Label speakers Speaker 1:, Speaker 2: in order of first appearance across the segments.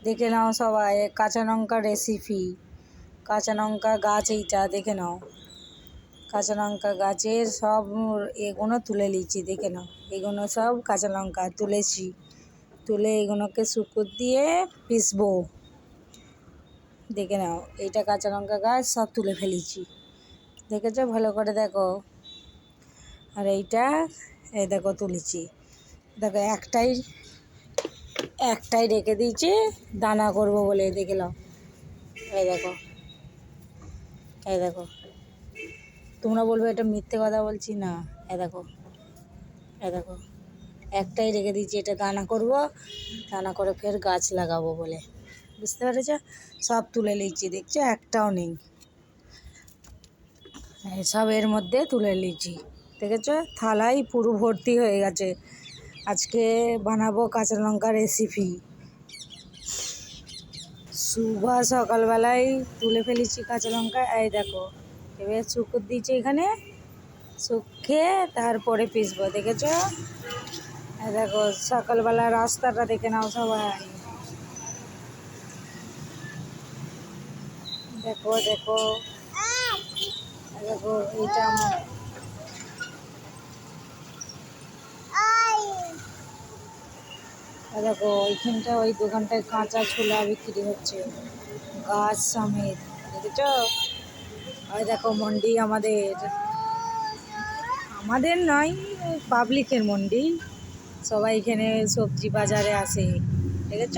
Speaker 1: দেখে নাও সবাই কাঁচা লঙ্কা রেসিপি। কাঁচা লঙ্কা গাছ এইটা দেখে নাও, কাঁচা লঙ্কা গাছের সব এগুলো তুলে নিয়েছি। দেখে নাও, এগুলো সব কাঁচা লঙ্কা তুলেছি, তুলে এগুলোকে শুকর দিয়ে পিসবো। দেখে নাও, এইটা কাঁচা লঙ্কা গাছ সব তুলে ফেলেছি, দেখেছো? ভালো করে দেখো। আর এইটা এই দেখো তুলেছি, দেখো একটাই রেখে দিয়েছি দানা করব বলে। দেখে নাও, এই দেখো, এই দেখো। তোমরা বলবে এটা মিথ্যে কথা বলছি, না। এই দেখো, এই দেখো, একটাই রেখে দিয়েছি, এটা দানা করব, দানা করে ফের গাছ লাগাবো বলে। বুঝতে পেরেছ? সব তুলে নিয়েছি, দেখছো? একটাও নেই, সব এর মধ্যে তুলে নিয়েছি, দেখেছো? থালায় পুরো ভর্তি হয়ে গেছে। আজকে বানাবো কাঁচা লঙ্কা রেসিপি। সকালবেলায় তুলে ফেলেছি কাঁচা লঙ্কা, এই দেখো। এবার শুকর দিয়েছি, এখানে শুকিয়ে তারপরে পিসবো। দেখেছো? এই দেখো, সকালবেলা রাস্তাটা দেখে নাও সবাই। দেখো দেখো, দেখো এইটা দেখো, ওইখানটা ওই দোকানটায় কাঁচা ছোলা বিক্রি হচ্ছে গাছ সমেত, দেখেছ? ওই দেখো মন্ডি, আমাদের নয়, পাবলিকের মন্ডি। সবাই এখানে সবজি বাজারে আসে, দেখেছ?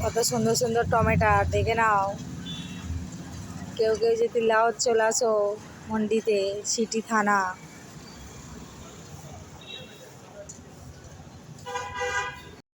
Speaker 1: কত সুন্দর সুন্দর টমেটো, দেখে নাও। কেউ কেউ যদি লাও চলে আসো মন্ডিতে, সিটি থানা।